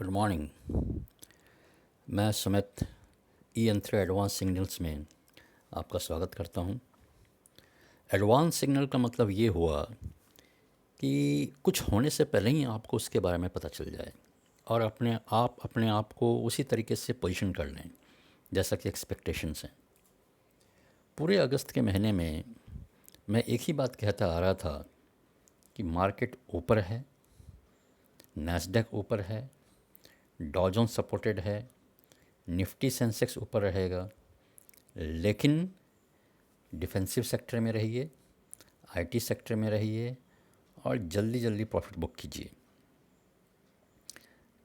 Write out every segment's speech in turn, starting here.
Good morning. मैं Sumit ई-एन3 advance signals में आपका स्वागत करता हूं। एडवांस सिग्नल का मतलब ये हुआ कि कुछ होने से पहले ही आपको उसके बारे में पता चल जाए और अपने आप को उसी तरीके से पोजीशन कर लें जैसा कि एक्सपेक्टेशंस हैं। पूरे अगस्त के महीने में मैं एक ही बात कहता आ रहा था कि मार्केट ऊपर है, नैस्डैक ऊपर है, डॉ जोन्स सपोर्टेड है, निफ्टी सेंसेक्स ऊपर रहेगा, लेकिन डिफेंसिव सेक्टर में रहिए, आईटी सेक्टर में रहिए और जल्दी जल्दी प्रॉफिट बुक कीजिए।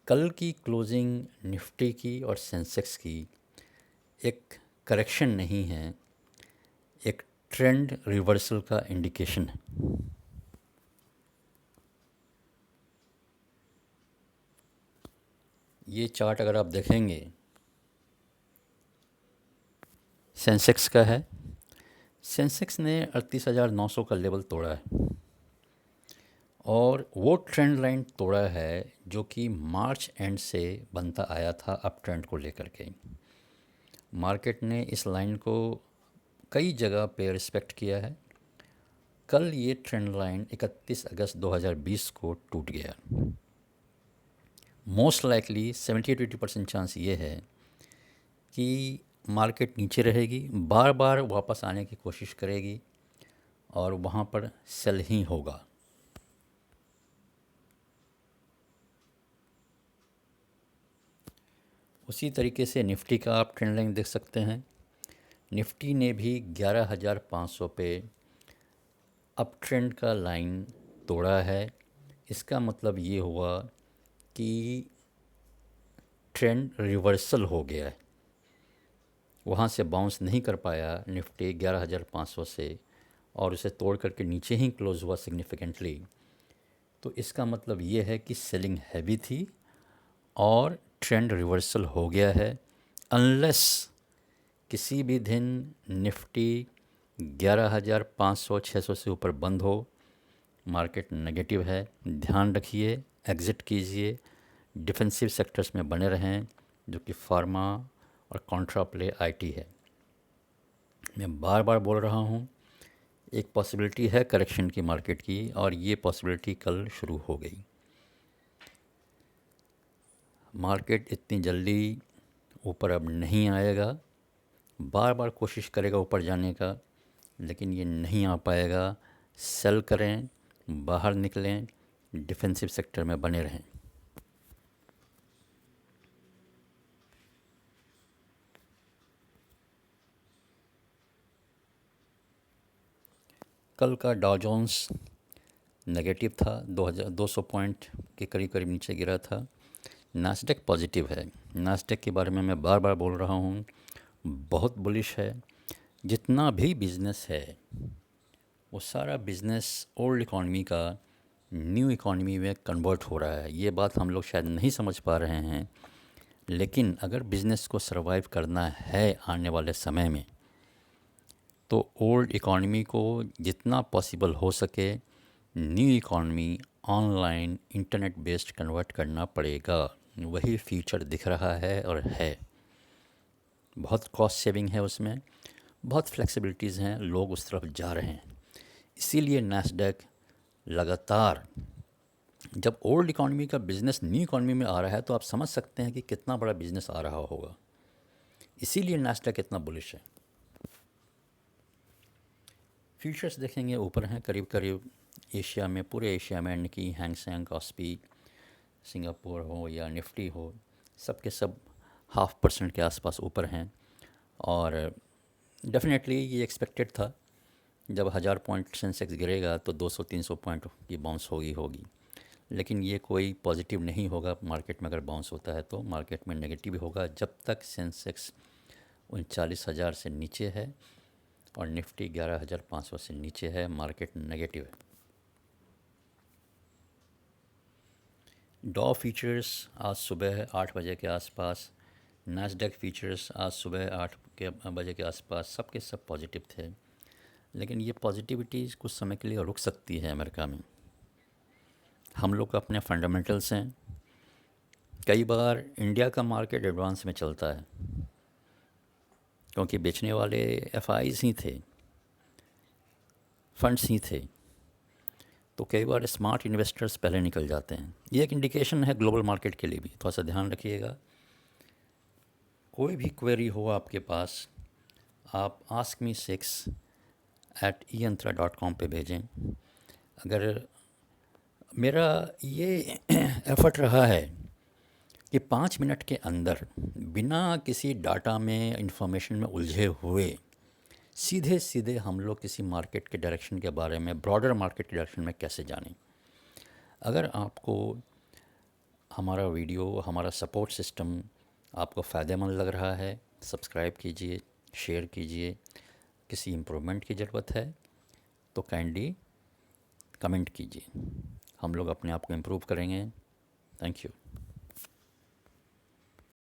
कल की क्लोजिंग निफ्टी की और सेंसेक्स की एक करेक्शन नहीं है, एक ट्रेंड रिवर्सल का इंडिकेशन है। ये चार्ट अगर आप देखेंगे सेंसेक्स का है। सेंसेक्स ने 38,900 का लेवल तोड़ा है और वो ट्रेंड लाइन तोड़ा है जो कि मार्च एंड से बनता आया था अप ट्रेंड को लेकर के। मार्केट ने इस लाइन को कई जगह पे रिस्पेक्ट किया है। कल ये ट्रेंड लाइन 31 अगस्त 2020 को टूट गया। मोस्ट लाइकली 70-80% चांस ये है कि मार्केट नीचे रहेगी, बार बार वापस आने की कोशिश करेगी और वहाँ पर सेल ही होगा। उसी तरीके से निफ्टी का आप ट्रेंड लाइन देख सकते हैं। निफ्टी ने भी 11,500 पे अप ट्रेंड का लाइन तोड़ा है। इसका मतलब ये हुआ कि ट्रेंड रिवर्सल हो गया है। वहाँ से बाउंस नहीं कर पाया निफ्टी 11,500 से और उसे तोड़ करके नीचे ही क्लोज़ हुआ सिग्निफिकेंटली। तो इसका मतलब ये है कि सेलिंग हैवी थी और ट्रेंड रिवर्सल हो गया है। अनलेस किसी भी दिन निफ्टी 11,500-600 से ऊपर बंद हो, मार्केट नेगेटिव है, ध्यान रखिए, एग्ज़िट कीजिए, डिफेंसिव सेक्टर्स में बने रहें जो कि फार्मा और कॉन्ट्रा प्ले आईटी है। मैं बार बार बोल रहा हूँ, एक पॉसिबिलिटी है करेक्शन की मार्केट की और ये पॉसिबिलिटी कल शुरू हो गई। मार्केट इतनी जल्दी ऊपर अब नहीं आएगा, बार बार कोशिश करेगा ऊपर जाने का, लेकिन ये नहीं आ पाएगा। सेल करें, बाहर निकलें, डिफेंसिव सेक्टर में बने रहें। कल का डॉ जोन्स नेगेटिव था, 2,200 पॉइंट के करीब करीब नीचे गिरा था। नास्डैक पॉजिटिव है। नास्डैक के बारे में मैं बार बार बोल रहा हूँ, बहुत बुलिश है। जितना भी बिज़नेस है वो सारा बिज़नेस ओल्ड इकॉनमी का न्यू इकॉनमी में कन्वर्ट हो रहा है। ये बात हम लोग शायद नहीं समझ पा रहे हैं, लेकिन अगर बिज़नेस को सरवाइव करना है आने वाले समय में तो ओल्ड इकॉनमी को जितना पॉसिबल हो सके new economy online internet based convert करना पड़ेगा। वही फ्यूचर दिख रहा है और है। बहुत कॉस्ट सेविंग है उसमें, बहुत फ्लेक्सिबिलिटीज़ हैं, लोग उस तरफ जा रहे हैं। इसीलिए नैस्डैक लगातार, जब ओल्ड इकॉनमी का बिज़नेस न्यू इकॉनमी में आ रहा है तो आप समझ सकते हैं कि कितना बड़ा बिज़नेस आ रहा होगा। इसीलिए नैस्डैक इतना बुलिश है। फ्यूचर्स देखेंगे ऊपर हैं करीब करीब एशिया में, पूरे एशिया में निकी, हैंगसेंग, कॉस्पी, सिंगापुर हो या निफ्टी हो, सब के सब 0.5% के आसपास ऊपर हैं। और डेफिनेटली ये एक्सपेक्टेड था, जब 1,000 पॉइंट सेंसेक्स गिरेगा तो 200-300 पॉइंट की बाउंस होगी। लेकिन ये कोई पॉजिटिव नहीं होगा। मार्केट में अगर बाउंस होता है तो मार्केट में नेगेटिव होगा जब तक सेंसेक्स 39,000 से नीचे है और निफ्टी 11,500 से नीचे है। मार्केट नेगेटिव है। डॉ फीचर्स आज सुबह 8 बजे के आसपास, नैस्डैक फीचर्स आज सुबह 8 बजे के आसपास, सबके सब पॉजिटिव थे। लेकिन ये पॉजिटिविटी कुछ समय के लिए रुक सकती है। अमेरिका में हम लोग का अपने फंडामेंटल्स हैं, कई बार इंडिया का मार्केट एडवांस में चलता है क्योंकि बेचने वाले एफआईज ही थे, फंड्स ही थे, तो कई बार स्मार्ट इन्वेस्टर्स पहले निकल जाते हैं। ये एक इंडिकेशन है ग्लोबल मार्केट के लिए भी, थोड़ा सा ध्यान रखिएगा। कोई भी क्वेरी हो आपके पास, आप askme6@eantra.com पे भेजें। अगर मेरा ये एफर्ट रहा है कि 5 मिनट के अंदर बिना किसी डाटा में, इंफॉर्मेशन में उलझे हुए सीधे सीधे हम लोग किसी मार्केट के डायरेक्शन के बारे में, ब्रॉडर मार्केट के डायरेक्शन में कैसे जानें। अगर आपको हमारा वीडियो, हमारा सपोर्ट सिस्टम आपको फ़ायदेमंद लग रहा है, सब्सक्राइब कीजिए, शेयर कीजिए। किसी इम्प्रूवमेंट की ज़रूरत है तो काइंडली कमेंट कीजिए, हम लोग अपने आप को इम्प्रूव करेंगे। Thank you.